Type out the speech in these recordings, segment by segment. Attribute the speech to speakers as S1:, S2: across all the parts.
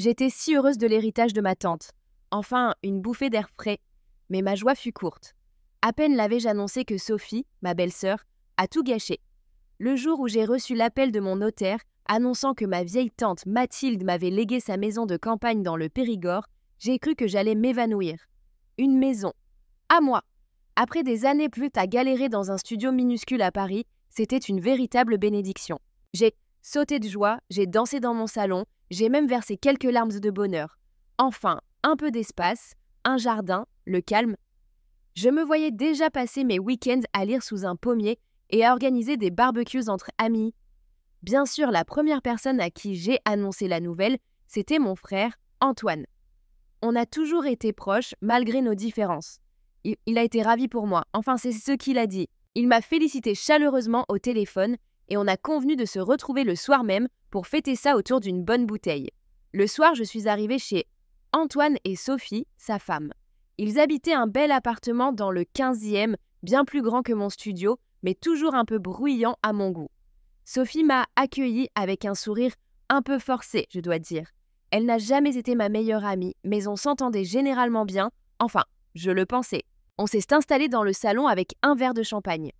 S1: J'étais si heureuse de l'héritage de ma tante. Enfin, une bouffée d'air frais. Mais ma joie fut courte. À peine l'avais-je annoncé que Sophie, ma belle-sœur, a tout gâché. Le jour où j'ai reçu l'appel de mon notaire annonçant que ma vieille tante Mathilde m'avait légué sa maison de campagne dans le Périgord, j'ai cru que j'allais m'évanouir. Une maison. À moi. Après des années plus à galérer dans un studio minuscule à Paris, c'était une véritable bénédiction. J'ai sauté de joie, j'ai dansé dans mon salon, j'ai même versé quelques larmes de bonheur. Enfin, un peu d'espace, un jardin, le calme. Je me voyais déjà passer mes week-ends à lire sous un pommier et à organiser des barbecues entre amis. Bien sûr, la première personne à qui j'ai annoncé la nouvelle, c'était mon frère, Antoine. On a toujours été proches, malgré nos différences. Il a été ravi pour moi, enfin c'est ce qu'il a dit. Il m'a félicité chaleureusement au téléphone et on a convenu de se retrouver le soir même pour fêter ça autour d'une bonne bouteille. Le soir, je suis arrivée chez Antoine et Sophie, sa femme. Ils habitaient un bel appartement dans le 15e, bien plus grand que mon studio, mais toujours un peu bruyant à mon goût. Sophie m'a accueillie avec un sourire un peu forcé, je dois dire. Elle n'a jamais été ma meilleure amie, mais on s'entendait généralement bien, enfin, je le pensais. On s'est installé dans le salon avec un verre de champagne.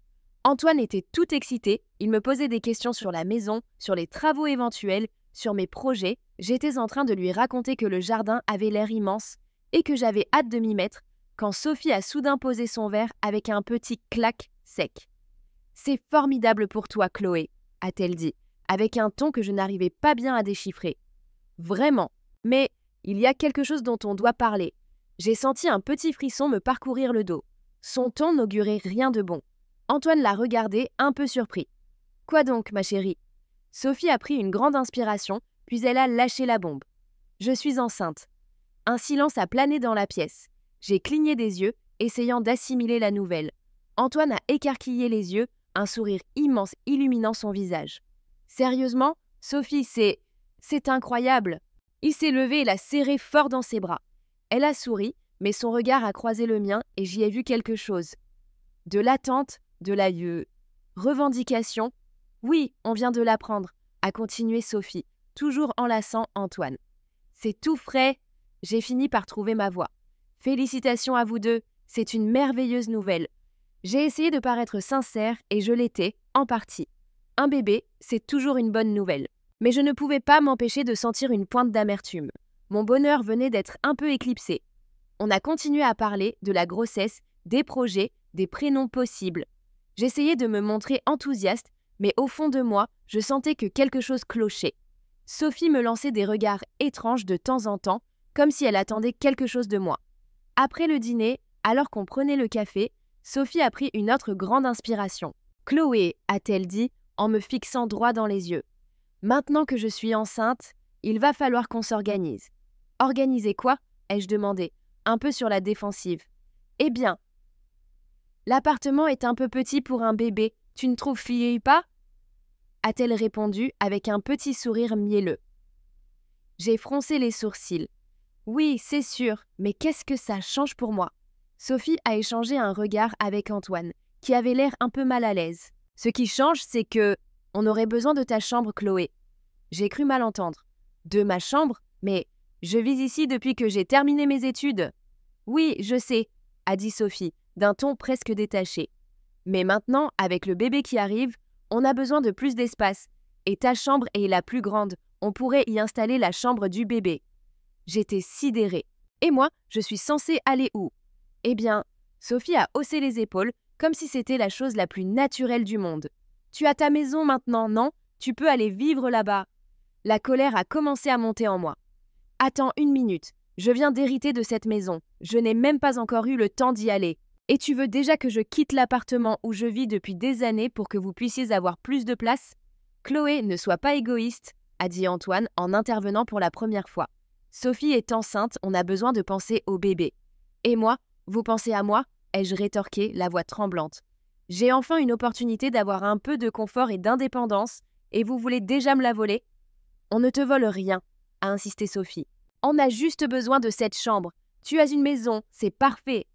S1: Antoine était tout excité, il me posait des questions sur la maison, sur les travaux éventuels, sur mes projets. J'étais en train de lui raconter que le jardin avait l'air immense et que j'avais hâte de m'y mettre quand Sophie a soudain posé son verre avec un petit clac sec. « C'est formidable pour toi, Chloé », a-t-elle dit, avec un ton que je n'arrivais pas bien à déchiffrer. Vraiment, mais il y a quelque chose dont on doit parler. J'ai senti un petit frisson me parcourir le dos. Son ton n'augurait rien de bon. Antoine l'a regardé, un peu surpris. « Quoi donc, ma chérie ?» Sophie a pris une grande inspiration, puis elle a lâché la bombe. « Je suis enceinte. » Un silence a plané dans la pièce. J'ai cligné des yeux, essayant d'assimiler la nouvelle. Antoine a écarquillé les yeux, un sourire immense illuminant son visage. « Sérieusement, Sophie, c'est incroyable !» Il s'est levé et l'a serrée fort dans ses bras. Elle a souri, mais son regard a croisé le mien et j'y ai vu quelque chose. De l'attente, de la revendication. « Oui, on vient de l'apprendre », a continué Sophie, toujours enlaçant Antoine. « C'est tout frais. » J'ai fini par trouver ma voix. « Félicitations à vous deux, c'est une merveilleuse nouvelle. » J'ai essayé de paraître sincère et je l'étais, en partie. Un bébé, c'est toujours une bonne nouvelle. Mais je ne pouvais pas m'empêcher de sentir une pointe d'amertume. Mon bonheur venait d'être un peu éclipsé. On a continué à parler de la grossesse, des projets, des prénoms possibles. J'essayais de me montrer enthousiaste, mais au fond de moi, je sentais que quelque chose clochait. Sophie me lançait des regards étranges de temps en temps, comme si elle attendait quelque chose de moi. Après le dîner, alors qu'on prenait le café, Sophie a pris une autre grande inspiration. « Chloé », a-t-elle dit, en me fixant droit dans les yeux. « Maintenant que je suis enceinte, il va falloir qu'on s'organise. » « Organiser quoi ?» ai-je demandé, un peu sur la défensive. « Eh bien, l'appartement est un peu petit pour un bébé, tu ne trouves pas ?» a-t-elle répondu avec un petit sourire mielleux. J'ai froncé les sourcils. « Oui, c'est sûr, mais qu'est-ce que ça change pour moi ?» Sophie a échangé un regard avec Antoine, qui avait l'air un peu mal à l'aise. « Ce qui change, c'est que... on aurait besoin de ta chambre, Chloé. » J'ai cru mal entendre. « De ma chambre ? Mais je vis ici depuis que j'ai terminé mes études. »« Oui, je sais, » a dit Sophie, d'un ton presque détaché. « Mais maintenant, avec le bébé qui arrive, on a besoin de plus d'espace. Et ta chambre est la plus grande. On pourrait y installer la chambre du bébé. » J'étais sidérée. Et moi, je suis censée aller où ? Eh bien, Sophie a haussé les épaules, comme si c'était la chose la plus naturelle du monde. « Tu as ta maison maintenant, non ? Tu peux aller vivre là-bas. » La colère a commencé à monter en moi. « Attends une minute, je viens d'hériter de cette maison. Je n'ai même pas encore eu le temps d'y aller. Et tu veux déjà que je quitte l'appartement où je vis depuis des années pour que vous puissiez avoir plus de place ? Chloé, ne sois pas égoïste, » a dit Antoine en intervenant pour la première fois. « Sophie est enceinte, on a besoin de penser au bébé. Et moi, vous pensez à moi ?» ai-je rétorqué, la voix tremblante. « J'ai enfin une opportunité d'avoir un peu de confort et d'indépendance, et vous voulez déjà me la voler ? » « On ne te vole rien, » a insisté Sophie. « On a juste besoin de cette chambre. Tu as une maison, c'est parfait. »«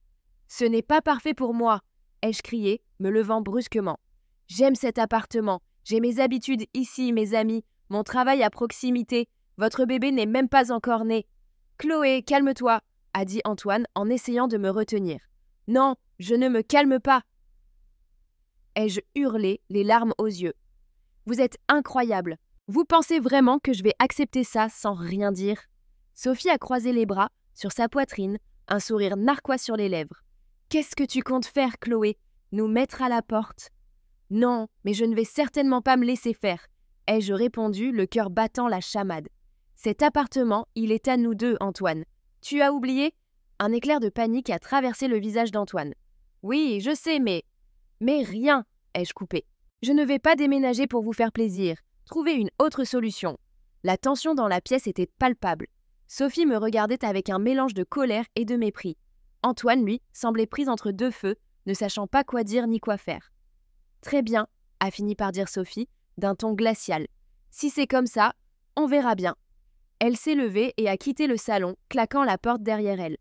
S1: Ce n'est pas parfait pour moi, » ai-je crié, me levant brusquement. « J'aime cet appartement, j'ai mes habitudes ici, mes amis, mon travail à proximité, Votre bébé n'est même pas encore né. Chloé, calme-toi, a dit Antoine en essayant de me retenir. Non, je ne me calme pas. Ai-je hurlé, les larmes aux yeux. Vous êtes incroyable. Vous pensez vraiment que je vais accepter ça sans rien dire? Sophie a croisé les bras, sur sa poitrine, un sourire narquois sur les lèvres. Qu'est-ce que tu comptes faire, Chloé? Nous mettre à la porte? Non, mais je ne vais certainement pas me laisser faire, ai-je répondu, le cœur battant la chamade. Cet appartement, il est à nous deux, Antoine. Tu as oublié? Un éclair de panique a traversé le visage d'Antoine. Oui, je sais, mais rien, ai-je coupé. Je ne vais pas déménager pour vous faire plaisir. Trouvez une autre solution. La tension dans la pièce était palpable. Sophie me regardait avec un mélange de colère et de mépris. Antoine, lui, semblait pris entre deux feux, ne sachant pas quoi dire ni quoi faire. Très bien, a fini par dire Sophie, d'un ton glacial. Si c'est comme ça, on verra bien. Elle s'est levée et a quitté le salon, claquant la porte derrière elle.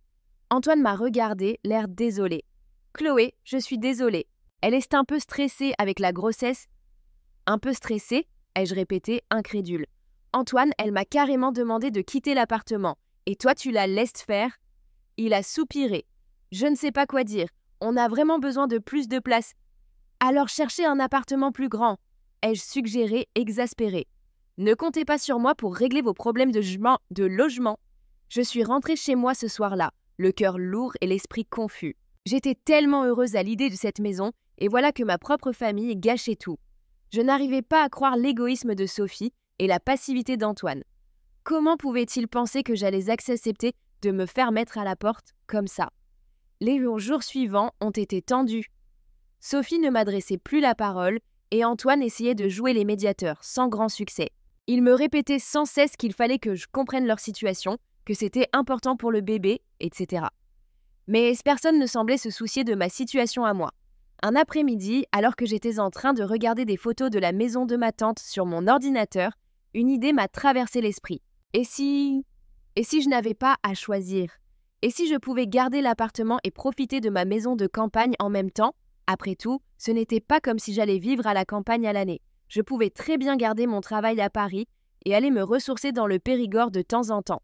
S1: Antoine m'a regardé, l'air désolé. Chloé, je suis désolée. Elle est un peu stressée avec la grossesse. Un peu stressée, ai-je répété, incrédule. Antoine, elle m'a carrément demandé de quitter l'appartement. Et toi, tu la laisses faire? Il a soupiré. Je ne sais pas quoi dire. On a vraiment besoin de plus de place. Alors cherchez un appartement plus grand, ai-je suggéré, exaspéré. Ne comptez pas sur moi pour régler vos problèmes de logement. Je suis rentrée chez moi ce soir-là, le cœur lourd et l'esprit confus. J'étais tellement heureuse à l'idée de cette maison, et voilà que ma propre famille gâchait tout. Je n'arrivais pas à croire l'égoïsme de Sophie et la passivité d'Antoine. Comment pouvait-il penser que j'allais accepter de me faire mettre à la porte comme ça? Les jours suivants ont été tendus. Sophie ne m'adressait plus la parole et Antoine essayait de jouer les médiateurs, sans grand succès. Il me répétait sans cesse qu'il fallait que je comprenne leur situation, que c'était important pour le bébé, etc. Mais personne ne semblait se soucier de ma situation à moi. Un après-midi, alors que j'étais en train de regarder des photos de la maison de ma tante sur mon ordinateur, une idée m'a traversé l'esprit. Et si je n'avais pas à choisir? Et si je pouvais garder l'appartement et profiter de ma maison de campagne en même temps? Après tout, ce n'était pas comme si j'allais vivre à la campagne à l'année. Je pouvais très bien garder mon travail à Paris et aller me ressourcer dans le Périgord de temps en temps.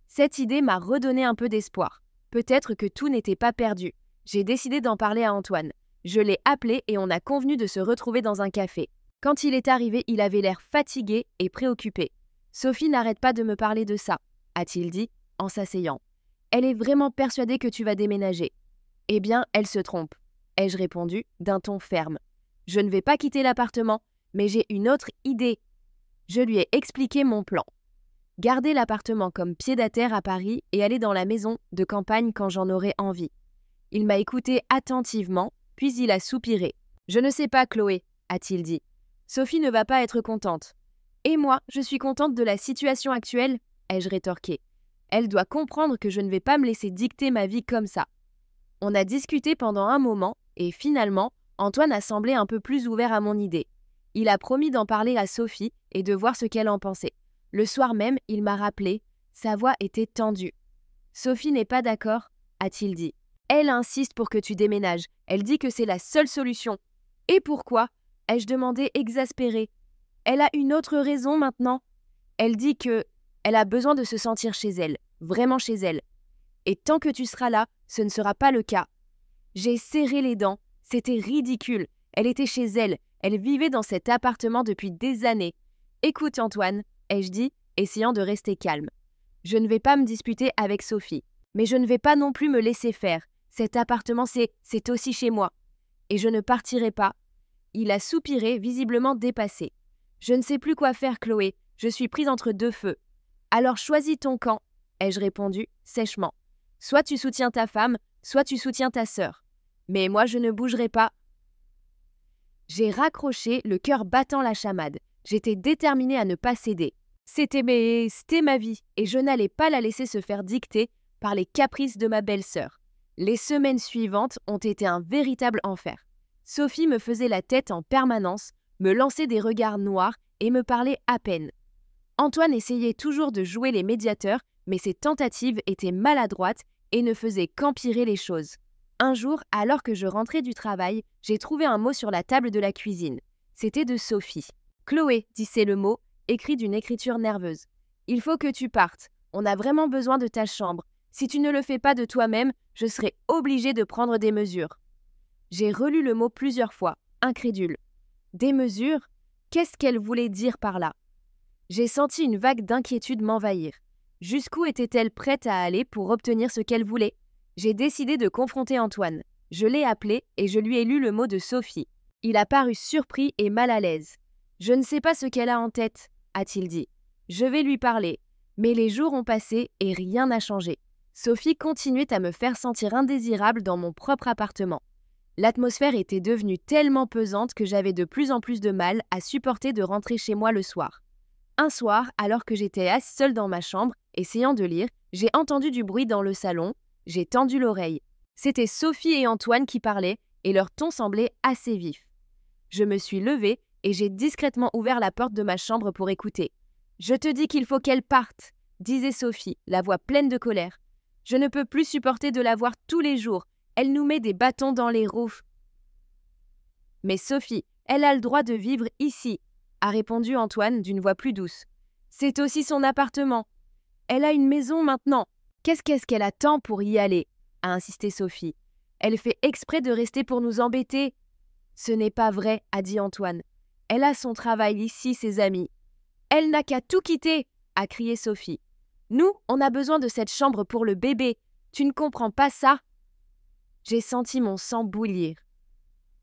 S1: Cette idée m'a redonné un peu d'espoir. Peut-être que tout n'était pas perdu. J'ai décidé d'en parler à Antoine. Je l'ai appelé et on a convenu de se retrouver dans un café. Quand il est arrivé, il avait l'air fatigué et préoccupé. « Sophie n'arrête pas de me parler de ça », a-t-il dit, en s'asseyant. « Elle est vraiment persuadée que tu vas déménager. » Eh bien, elle se trompe, ai-je répondu, d'un ton ferme. « Je ne vais pas quitter l'appartement, mais j'ai une autre idée. » Je lui ai expliqué mon plan. Garder l'appartement comme pied-à-terre à Paris et aller dans la maison de campagne quand j'en aurai envie. Il m'a écouté attentivement, puis il a soupiré. « Je ne sais pas, Chloé, » a-t-il dit. « Sophie ne va pas être contente. » « Et moi, je suis contente de la situation actuelle, » ai-je rétorqué. « Elle doit comprendre que je ne vais pas me laisser dicter ma vie comme ça. » On a discuté pendant un moment, et finalement, Antoine a semblé un peu plus ouvert à mon idée. Il a promis d'en parler à Sophie et de voir ce qu'elle en pensait. Le soir même, il m'a rappelé, sa voix était tendue. « Sophie n'est pas d'accord, » a-t-il dit. « Elle insiste pour que tu déménages. Elle dit que c'est la seule solution. »« Et pourquoi ?» ai-je demandé exaspérée. « Elle a une autre raison maintenant. Elle dit que elle a besoin de se sentir chez elle, vraiment chez elle. Et tant que tu seras là, ce ne sera pas le cas. » J'ai serré les dents. C'était ridicule. Elle était chez elle. Elle vivait dans cet appartement depuis des années. « Écoute, Antoine, » ai-je dit, essayant de rester calme. « Je ne vais pas me disputer avec Sophie. Mais je ne vais pas non plus me laisser faire. Cet appartement, c'est aussi chez moi. Et je ne partirai pas. » Il a soupiré, visiblement dépassé. « Je ne sais plus quoi faire, Chloé. Je suis prise entre deux feux. »« Alors choisis ton camp, » ai-je répondu, sèchement. « Soit tu soutiens ta femme, soit tu soutiens ta sœur. Mais moi, je ne bougerai pas. » J'ai raccroché, le cœur battant la chamade. J'étais déterminée à ne pas céder. C'était ma vie, et je n'allais pas la laisser se faire dicter par les caprices de ma belle-sœur. Les semaines suivantes ont été un véritable enfer. Sophie me faisait la tête en permanence, me lançait des regards noirs et me parlait à peine. Antoine essayait toujours de jouer les médiateurs, mais ses tentatives étaient maladroites et ne faisaient qu'empirer les choses. Un jour, alors que je rentrais du travail, j'ai trouvé un mot sur la table de la cuisine. C'était de Sophie. « Chloé », disait le mot, écrit d'une écriture nerveuse. Il faut que tu partes. On a vraiment besoin de ta chambre. Si tu ne le fais pas de toi-même, je serai obligée de prendre des mesures. » J'ai relu le mot plusieurs fois, incrédule. Des mesures? Qu'est-ce qu'elle voulait dire par là? J'ai senti une vague d'inquiétude m'envahir. Jusqu'où était-elle prête à aller pour obtenir ce qu'elle voulait? J'ai décidé de confronter Antoine. Je l'ai appelé et je lui ai lu le mot de Sophie. Il a paru surpris et mal à l'aise. « Je ne sais pas ce qu'elle a en tête, » a-t-il dit. « Je vais lui parler. » Mais les jours ont passé et rien n'a changé. Sophie continuait à me faire sentir indésirable dans mon propre appartement. L'atmosphère était devenue tellement pesante que j'avais de plus en plus de mal à supporter de rentrer chez moi le soir. Un soir, alors que j'étais assise seule dans ma chambre, essayant de lire, j'ai entendu du bruit dans le salon. J'ai tendu l'oreille. C'était Sophie et Antoine qui parlaient et leur ton semblait assez vif. Je me suis levée et j'ai discrètement ouvert la porte de ma chambre pour écouter. « Je te dis qu'il faut qu'elle parte », disait Sophie, la voix pleine de colère. « Je ne peux plus supporter de la voir tous les jours. Elle nous met des bâtons dans les roues. » « Mais Sophie, elle a le droit de vivre ici, » a répondu Antoine d'une voix plus douce. « C'est aussi son appartement. Elle a une maison maintenant. » « Qu'est-ce qu'elle attend pour y aller ?» a insisté Sophie. « Elle fait exprès de rester pour nous embêter. »« Ce n'est pas vrai, » a dit Antoine. « Elle a son travail ici, ses amis. »« Elle n'a qu'à tout quitter !» a crié Sophie. « Nous, on a besoin de cette chambre pour le bébé. Tu ne comprends pas ça ?» J'ai senti mon sang bouillir.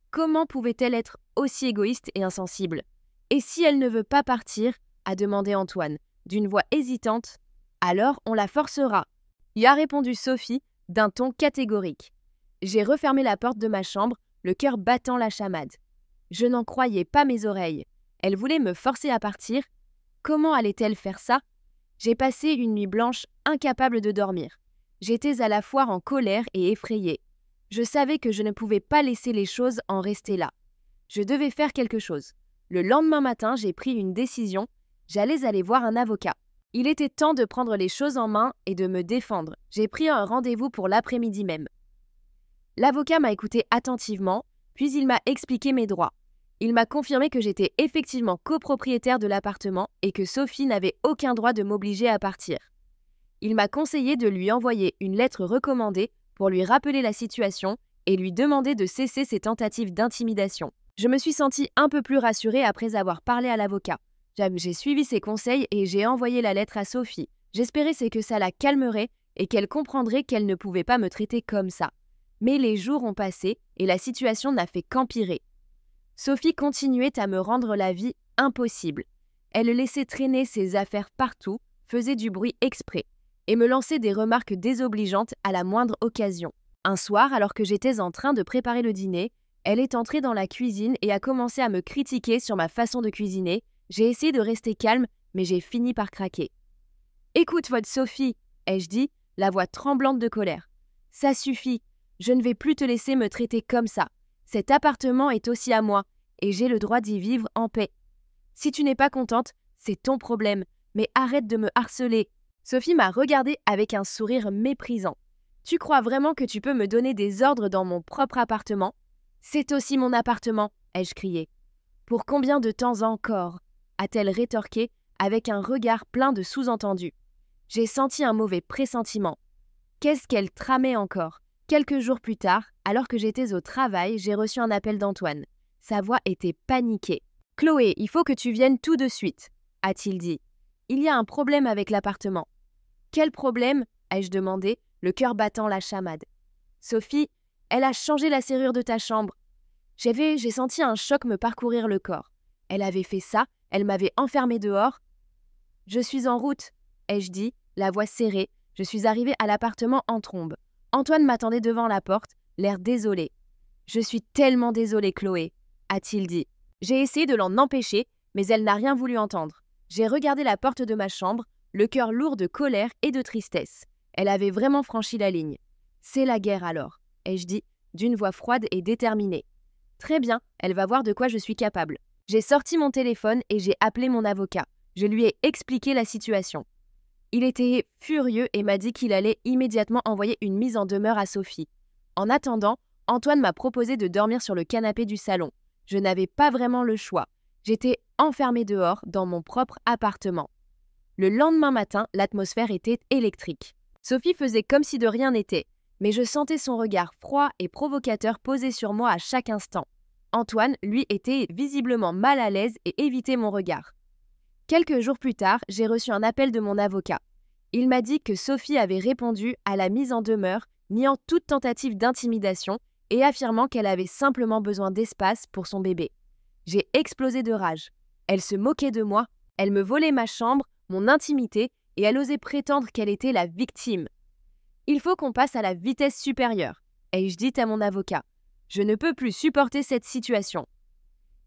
S1: Comment pouvait-elle être aussi égoïste et insensible? « Et si elle ne veut pas partir ?» a demandé Antoine, d'une voix hésitante. « Alors, on la forcera. » y a répondu Sophie d'un ton catégorique. J'ai refermé la porte de ma chambre, le cœur battant la chamade. Je n'en croyais pas mes oreilles. Elle voulait me forcer à partir. Comment allait-elle faire ça? J'ai passé une nuit blanche, incapable de dormir. J'étais à la fois en colère et effrayée. Je savais que je ne pouvais pas laisser les choses en rester là. Je devais faire quelque chose. Le lendemain matin, j'ai pris une décision. J'allais aller voir un avocat. Il était temps de prendre les choses en main et de me défendre. J'ai pris un rendez-vous pour l'après-midi même. L'avocat m'a écouté attentivement, puis il m'a expliqué mes droits. Il m'a confirmé que j'étais effectivement copropriétaire de l'appartement et que Sophie n'avait aucun droit de m'obliger à partir. Il m'a conseillé de lui envoyer une lettre recommandée pour lui rappeler la situation et lui demander de cesser ses tentatives d'intimidation. Je me suis sentie un peu plus rassurée après avoir parlé à l'avocat. J'ai suivi ses conseils et j'ai envoyé la lettre à Sophie. J'espérais que ça la calmerait et qu'elle comprendrait qu'elle ne pouvait pas me traiter comme ça. Mais les jours ont passé et la situation n'a fait qu'empirer. Sophie continuait à me rendre la vie impossible. Elle laissait traîner ses affaires partout, faisait du bruit exprès et me lançait des remarques désobligeantes à la moindre occasion. Un soir, alors que j'étais en train de préparer le dîner, elle est entrée dans la cuisine et a commencé à me critiquer sur ma façon de cuisiner. J'ai essayé de rester calme, mais j'ai fini par craquer. « Écoute, votre Sophie, » ai-je dit, la voix tremblante de colère. « Ça suffit, je ne vais plus te laisser me traiter comme ça. Cet appartement est aussi à moi, et j'ai le droit d'y vivre en paix. Si tu n'es pas contente, c'est ton problème, mais arrête de me harceler. » Sophie m'a regardée avec un sourire méprisant. « Tu crois vraiment que tu peux me donner des ordres dans mon propre appartement ? C'est aussi mon appartement, » ai-je crié. « Pour combien de temps encore ?» a-t-elle rétorqué avec un regard plein de sous-entendus. J'ai senti un mauvais pressentiment. Qu'est-ce qu'elle tramait encore? Quelques jours plus tard, alors que j'étais au travail, j'ai reçu un appel d'Antoine. Sa voix était paniquée. « Chloé, il faut que tu viennes tout de suite, » a-t-il dit. « Il y a un problème avec l'appartement. »« Quel problème ?» ai-je demandé, le cœur battant la chamade. « Sophie, elle a changé la serrure de ta chambre. » J'ai senti un choc me parcourir le corps. Elle avait fait ça, elle m'avait enfermée dehors. « Je suis en route, » ai-je dit, la voix serrée. Je suis arrivée à l'appartement en trombe. Antoine m'attendait devant la porte, l'air désolé. « Je suis tellement désolée, Chloé, » a-t-il dit. J'ai essayé de l'en empêcher, mais elle n'a rien voulu entendre. J'ai regardé la porte de ma chambre, le cœur lourd de colère et de tristesse. Elle avait vraiment franchi la ligne. « C'est la guerre alors, » ai-je dit, d'une voix froide et déterminée. « Très bien, elle va voir de quoi je suis capable. » J'ai sorti mon téléphone et j'ai appelé mon avocat. Je lui ai expliqué la situation. Il était furieux et m'a dit qu'il allait immédiatement envoyer une mise en demeure à Sophie. En attendant, Antoine m'a proposé de dormir sur le canapé du salon. Je n'avais pas vraiment le choix. J'étais enfermée dehors, dans mon propre appartement. Le lendemain matin, l'atmosphère était électrique. Sophie faisait comme si de rien n'était, mais je sentais son regard froid et provocateur posé sur moi à chaque instant. Antoine, lui, était visiblement mal à l'aise et évitait mon regard. Quelques jours plus tard, j'ai reçu un appel de mon avocat. Il m'a dit que Sophie avait répondu à la mise en demeure, niant toute tentative d'intimidation et affirmant qu'elle avait simplement besoin d'espace pour son bébé. J'ai explosé de rage. Elle se moquait de moi, elle me volait ma chambre, mon intimité, et elle osait prétendre qu'elle était la victime. Il faut qu'on passe à la vitesse supérieure, ai-je dit à mon avocat. Je ne peux plus supporter cette situation.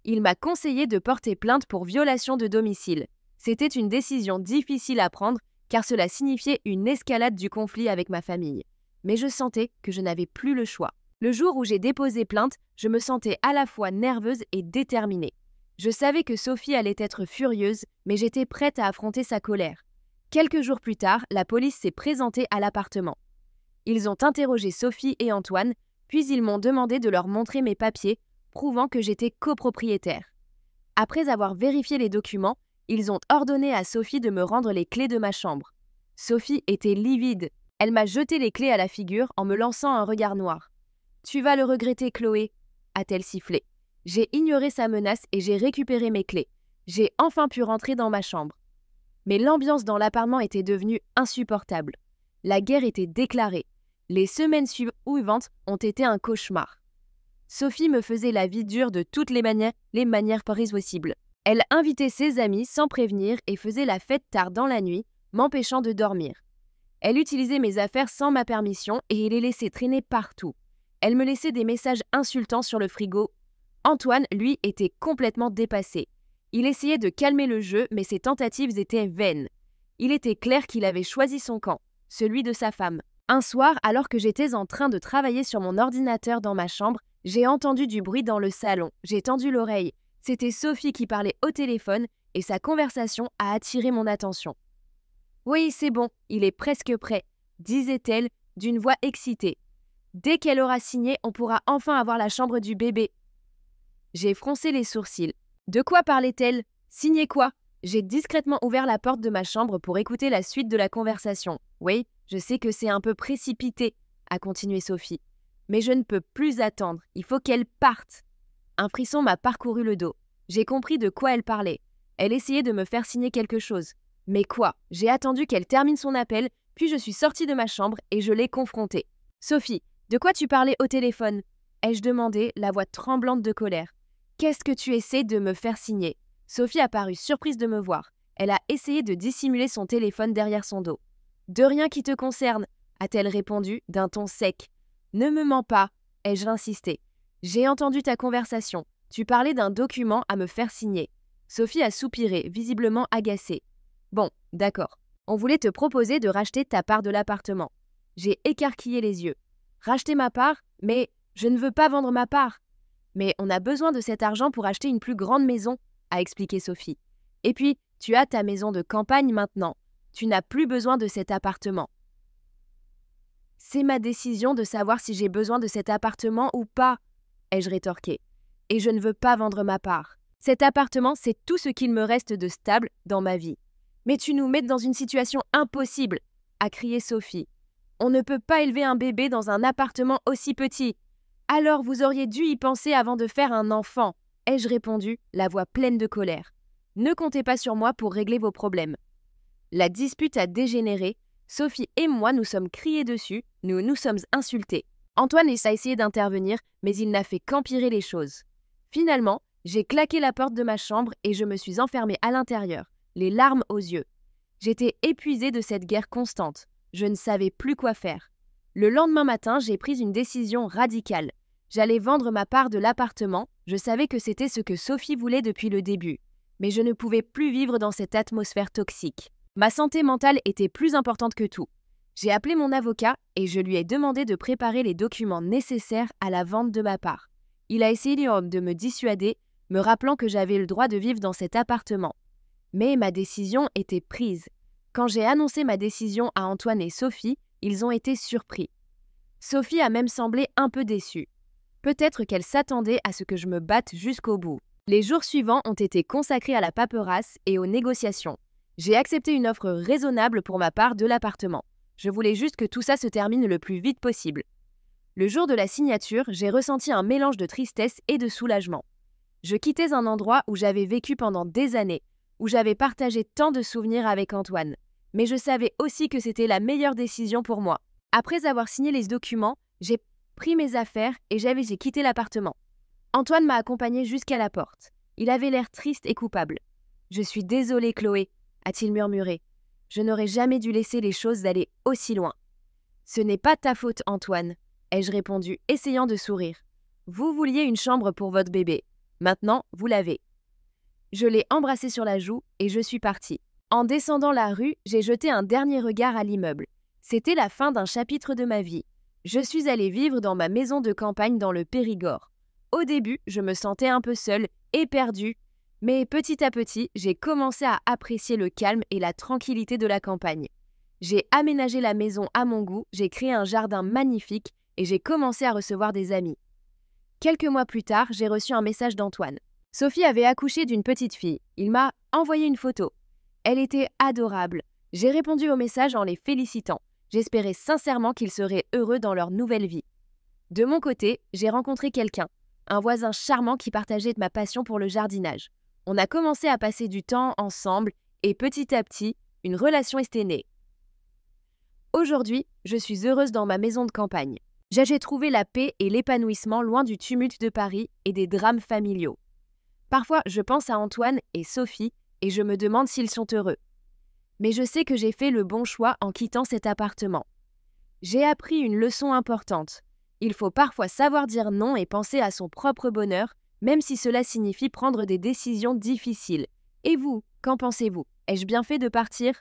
S1: Il m'a conseillé de porter plainte pour violation de domicile. C'était une décision difficile à prendre car cela signifiait une escalade du conflit avec ma famille. Mais je sentais que je n'avais plus le choix. Le jour où j'ai déposé plainte, je me sentais à la fois nerveuse et déterminée. Je savais que Sophie allait être furieuse, mais j'étais prête à affronter sa colère. Quelques jours plus tard, la police s'est présentée à l'appartement. Ils ont interrogé Sophie et Antoine, puis ils m'ont demandé de leur montrer mes papiers, prouvant que j'étais copropriétaire. Après avoir vérifié les documents, ils ont ordonné à Sophie de me rendre les clés de ma chambre. Sophie était livide. Elle m'a jeté les clés à la figure en me lançant un regard noir. « Tu vas le regretter, Chloé », a-t-elle sifflé. J'ai ignoré sa menace et j'ai récupéré mes clés. J'ai enfin pu rentrer dans ma chambre. Mais l'ambiance dans l'appartement était devenue insupportable. La guerre était déclarée. Les semaines suivantes ont été un cauchemar. Sophie me faisait la vie dure de toutes les manières possibles. Elle invitait ses amis sans prévenir et faisait la fête tard dans la nuit, m'empêchant de dormir. Elle utilisait mes affaires sans ma permission et les laissait traîner partout. Elle me laissait des messages insultants sur le frigo. Antoine, lui, était complètement dépassé. Il essayait de calmer le jeu, mais ses tentatives étaient vaines. Il était clair qu'il avait choisi son camp, celui de sa femme. Un soir, alors que j'étais en train de travailler sur mon ordinateur dans ma chambre, j'ai entendu du bruit dans le salon. J'ai tendu l'oreille. C'était Sophie qui parlait au téléphone et sa conversation a attiré mon attention. « Oui, c'est bon, il est presque prêt », disait-elle d'une voix excitée. « Dès qu'elle aura signé, on pourra enfin avoir la chambre du bébé. » J'ai froncé les sourcils. De quoi parlait-elle? Signer quoi? J'ai discrètement ouvert la porte de ma chambre pour écouter la suite de la conversation. « Oui, je sais que c'est un peu précipité », a continué Sophie. « Mais je ne peux plus attendre, il faut qu'elle parte. » Un frisson m'a parcouru le dos. J'ai compris de quoi elle parlait. Elle essayait de me faire signer quelque chose. Mais quoi? J'ai attendu qu'elle termine son appel, puis je suis sortie de ma chambre et je l'ai confrontée. « Sophie, de quoi tu parlais au téléphone ?» ai-je demandé, la voix tremblante de colère. « Qu'est-ce que tu essaies de me faire signer ?» Sophie a paru surprise de me voir. Elle a essayé de dissimuler son téléphone derrière son dos. « De rien qui te concerne », a-t-elle répondu d'un ton sec. « Ne me mens pas », ai-je insisté. « J'ai entendu ta conversation. Tu parlais d'un document à me faire signer. » Sophie a soupiré, visiblement agacée. « Bon, d'accord. On voulait te proposer de racheter ta part de l'appartement. » J'ai écarquillé les yeux. « Racheter ma part? Mais je ne veux pas vendre ma part. » « Mais on a besoin de cet argent pour acheter une plus grande maison, » a expliqué Sophie. « Et puis, tu as ta maison de campagne maintenant. Tu n'as plus besoin de cet appartement. » C'est ma décision de savoir si j'ai besoin de cet appartement ou pas, ai-je rétorqué. Et je ne veux pas vendre ma part. Cet appartement, c'est tout ce qu'il me reste de stable dans ma vie. Mais tu nous mets dans une situation impossible, a crié Sophie. On ne peut pas élever un bébé dans un appartement aussi petit. Alors vous auriez dû y penser avant de faire un enfant, ai-je répondu, la voix pleine de colère. Ne comptez pas sur moi pour régler vos problèmes. La dispute a dégénéré. Sophie et moi nous sommes criés dessus, nous nous sommes insultés. Antoine a essayé d'intervenir, mais il n'a fait qu'empirer les choses. Finalement, j'ai claqué la porte de ma chambre et je me suis enfermée à l'intérieur, les larmes aux yeux. J'étais épuisée de cette guerre constante. Je ne savais plus quoi faire. Le lendemain matin, j'ai pris une décision radicale. J'allais vendre ma part de l'appartement. Je savais que c'était ce que Sophie voulait depuis le début. Mais je ne pouvais plus vivre dans cette atmosphère toxique. Ma santé mentale était plus importante que tout. J'ai appelé mon avocat et je lui ai demandé de préparer les documents nécessaires à la vente de ma part. Il a essayé de me dissuader, me rappelant que j'avais le droit de vivre dans cet appartement. Mais ma décision était prise. Quand j'ai annoncé ma décision à Antoine et Sophie, ils ont été surpris. Sophie a même semblé un peu déçue. Peut-être qu'elle s'attendait à ce que je me batte jusqu'au bout. Les jours suivants ont été consacrés à la paperasse et aux négociations. J'ai accepté une offre raisonnable pour ma part de l'appartement. Je voulais juste que tout ça se termine le plus vite possible. Le jour de la signature, j'ai ressenti un mélange de tristesse et de soulagement. Je quittais un endroit où j'avais vécu pendant des années, où j'avais partagé tant de souvenirs avec Antoine. Mais je savais aussi que c'était la meilleure décision pour moi. Après avoir signé les documents, j'ai pris mes affaires et j'ai quitté l'appartement. Antoine m'a accompagnée jusqu'à la porte. Il avait l'air triste et coupable. « Je suis désolée, Chloé », a-t-il murmuré. « Je n'aurais jamais dû laisser les choses aller aussi loin. »« Ce n'est pas ta faute, Antoine », ai-je répondu, essayant de sourire. « Vous vouliez une chambre pour votre bébé. Maintenant, vous l'avez. » Je l'ai embrassé sur la joue et je suis partie. En descendant la rue, j'ai jeté un dernier regard à l'immeuble. C'était la fin d'un chapitre de ma vie. Je suis allée vivre dans ma maison de campagne dans le Périgord. Au début, je me sentais un peu seule et perdue, mais petit à petit, j'ai commencé à apprécier le calme et la tranquillité de la campagne. J'ai aménagé la maison à mon goût, j'ai créé un jardin magnifique et j'ai commencé à recevoir des amis. Quelques mois plus tard, j'ai reçu un message d'Antoine. Sophie avait accouché d'une petite fille. Il m'a envoyé une photo. Elle était adorable. J'ai répondu au message en les félicitant. J'espérais sincèrement qu'ils seraient heureux dans leur nouvelle vie. De mon côté, j'ai rencontré quelqu'un, un voisin charmant qui partageait ma passion pour le jardinage. On a commencé à passer du temps ensemble et petit à petit, une relation est née. Aujourd'hui, je suis heureuse dans ma maison de campagne. J'ai trouvé la paix et l'épanouissement loin du tumulte de Paris et des drames familiaux. Parfois, je pense à Antoine et Sophie et je me demande s'ils sont heureux. Mais je sais que j'ai fait le bon choix en quittant cet appartement. J'ai appris une leçon importante. Il faut parfois savoir dire non et penser à son propre bonheur, même si cela signifie prendre des décisions difficiles. Et vous, qu'en pensez-vous? Ai-je bien fait de partir?